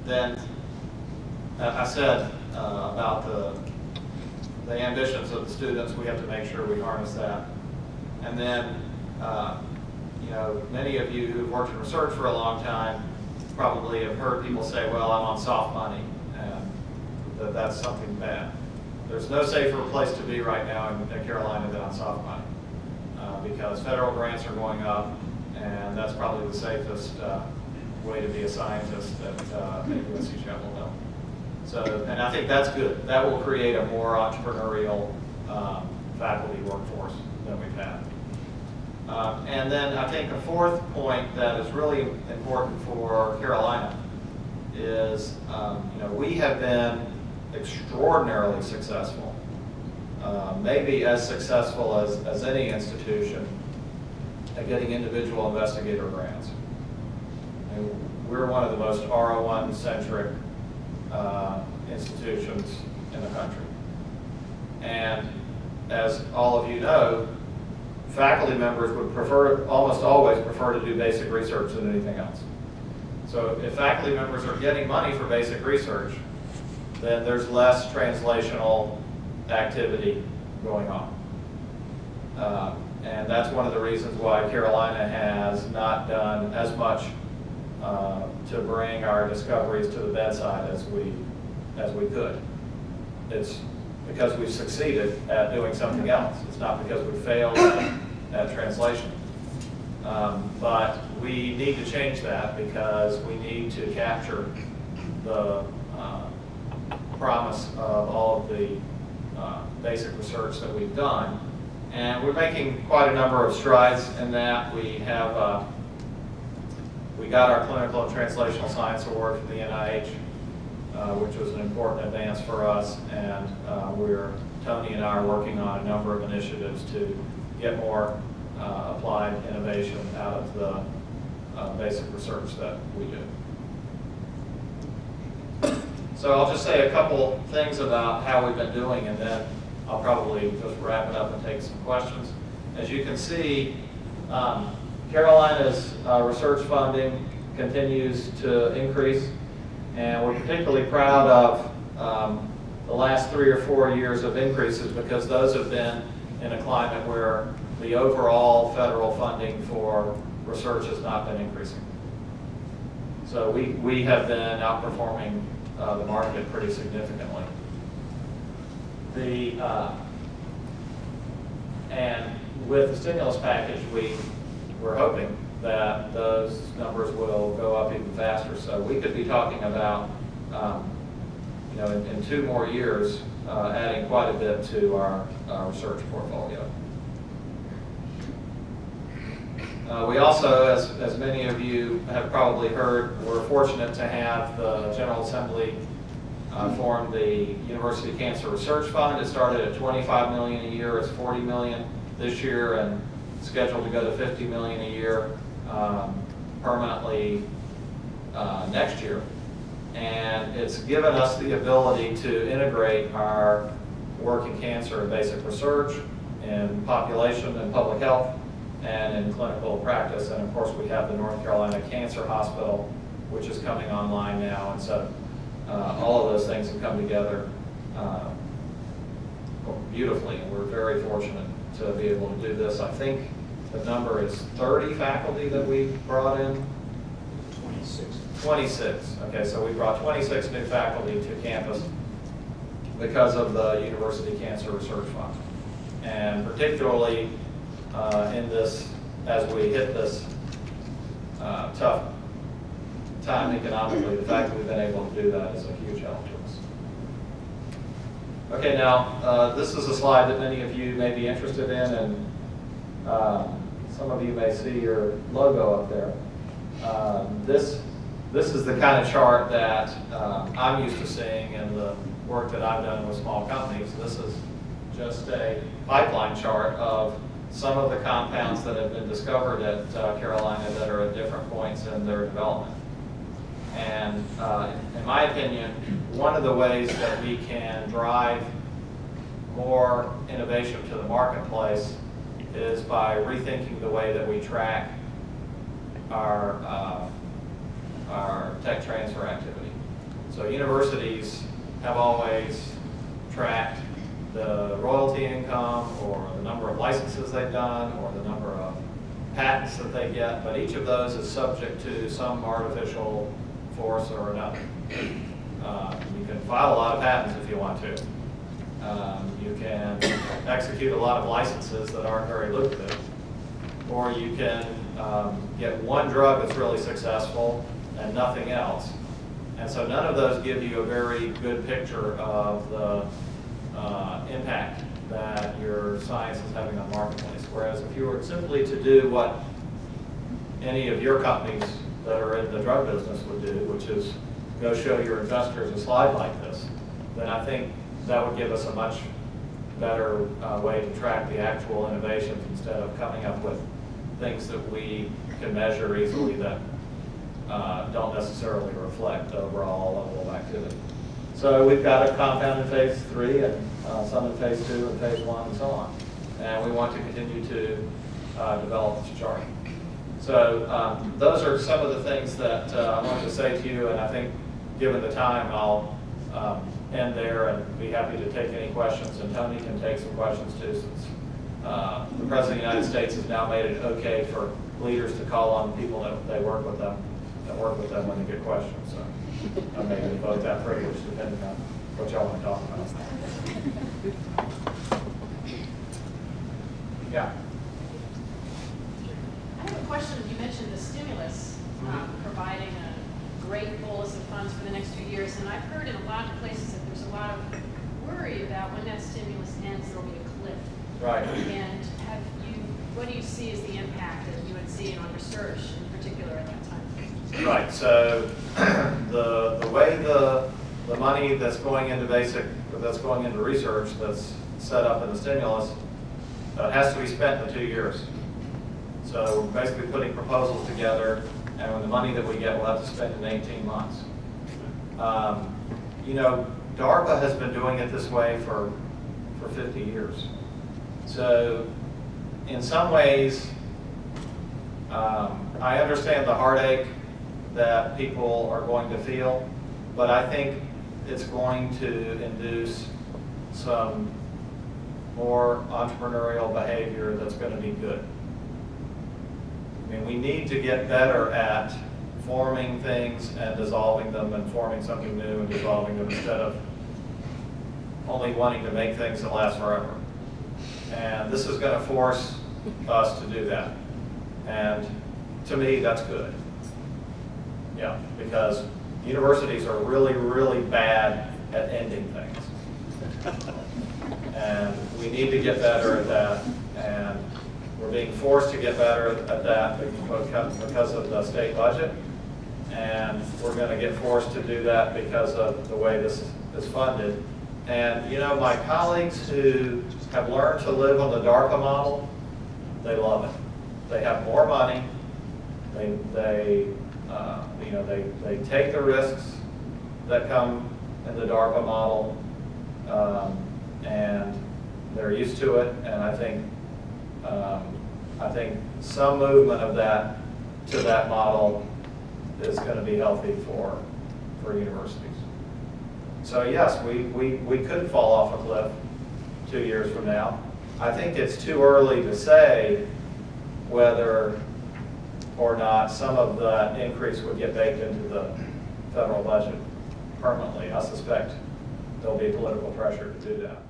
then I said about the ambitions of the students. We have to make sure we harness that. And then, you know, many of you who've worked in research for a long time probably have heard people say, well, I'm on soft money, and that's something bad. There's no safer place to be right now in Carolina than on soft money, because federal grants are going up, and that's probably the safest way to be a scientist at UNC Chapel Hill. So, and I think that's good. That will create a more entrepreneurial faculty workforce than we've had. And then I think the fourth point that is really important for Carolina is, you know, we have been extraordinarily successful, maybe as successful as any institution at getting individual investigator grants. And we're one of the most R01-centric institutions in the country. And as all of you know, faculty members would almost always prefer to do basic research than anything else. So if faculty members are getting money for basic research, then there's less translational activity going on. And that's one of the reasons why Carolina has not done as much to bring our discoveries to the bedside as we could. It's because we've succeeded at doing something else. It's not because we failed at translation. But we need to change that because we need to capture the promise of all of the basic research that we've done. And we're making quite a number of strides in that. We have we got our Clinical and Translational Science Award from the NIH, which was an important advance for us, and Tony and I are working on a number of initiatives to get more applied innovation out of the basic research that we do. So I'll just say a couple things about how we've been doing, and then I'll probably just wrap it up and take some questions. As you can see, Carolina's research funding continues to increase, and we're particularly proud of the last 3 or 4 years of increases because those have been in a climate where the overall federal funding for research has not been increasing. So we have been outperforming the market pretty significantly. And with the stimulus package, we're hoping that those numbers will go up even faster. So we could be talking about, you know, in 2 more years, adding quite a bit to our research portfolio. We also, as many of you have probably heard, we're fortunate to have the General Assembly form the University Cancer Research Fund. It started at $25 million a year. It's $40 million this year and scheduled to go to $50 million a year permanently next year. And it's given us the ability to integrate our work in cancer and basic research, in population and public health, and in clinical practice. And of course, we have the North Carolina Cancer Hospital, which is coming online now. And so all of those things have come together beautifully, and we're very fortunate to be able to do this. I think the number is 30 faculty that we brought in. 26. Okay, so we brought 26 new faculty to campus because of the University Cancer Research Fund. And particularly in this, as we hit this tough time economically, the fact that we've been able to do that is a huge help to us. Okay, now this is a slide that many of you may be interested in, and some of you may see your logo up there. This is the kind of chart that I'm used to seeing in the work that I've done with small companies. This is just a pipeline chart of some of the compounds that have been discovered at Carolina that are at different points in their development. And in my opinion, one of the ways that we can drive more innovation to the marketplace is by rethinking the way that we track our our tech transfer activity. So universities have always tracked the royalty income or the number of licenses they've done or the number of patents that they get, but each of those is subject to some artificial force or another. You can file a lot of patents if you want to. You can execute a lot of licenses that aren't very lucrative. Or you can get one drug that's really successful and nothing else. And so none of those give you a very good picture of the impact that your science is having on the marketplace. Whereas if you were simply to do what any of your companies that are in the drug business would do, which is go show your investors a slide like this, then I think that would give us a much better way to track the actual innovations instead of coming up with things that we can measure easily that don't necessarily reflect the overall level of activity. So we've got a compound in phase 3 and some in phase 2 and phase 1 and so on. And we want to continue to develop this chart. So those are some of the things that I wanted to say to you, and I think given the time, I'll end there and be happy to take any questions, and Tony can take some questions too, since the President of the United States has now made it okay for leaders to call on people that they work with them when they get questions. So I may devote that privilege depending on what y'all want to talk about. Yeah. I have a question. You mentioned the stimulus providing a great bolus of funds for the next 2 years, and I've heard in a lot of places that there's a lot of worry about when that stimulus ends, there'll be a cliff. Right. And what do you see as the impact of UNC on research in particular at that time? Right. So the way the money that's going into research that's set up in the stimulus has to be spent in the 2 years. So we're basically putting proposals together, and with the money that we get, we'll have to spend in 18 months. You know, DARPA has been doing it this way for 50 years. So in some ways, I understand the heartache that people are going to feel, but I think it's going to induce some more entrepreneurial behavior that's going to be good. I mean, we need to get better at forming things and dissolving them and forming something new and dissolving them instead of only wanting to make things that last forever. And this is going to force us to do that. And to me, that's good. Yeah, because universities are really, really bad at ending things. And we need to get better at that. And we're being forced to get better at that because of the state budget. And we're going to get forced to do that because of the way this is funded. And you know, my colleagues who have learned to live on the DARPA model, they love it. They have more money. They take the risks that come in the DARPA model, and they're used to it. And I think some movement of that to that model is going to be healthy for universities. So yes, we could fall off a cliff 2 years from now. I think it's too early to say whether or not some of that increase would get baked into the federal budget permanently. I suspect there'll be political pressure to do that.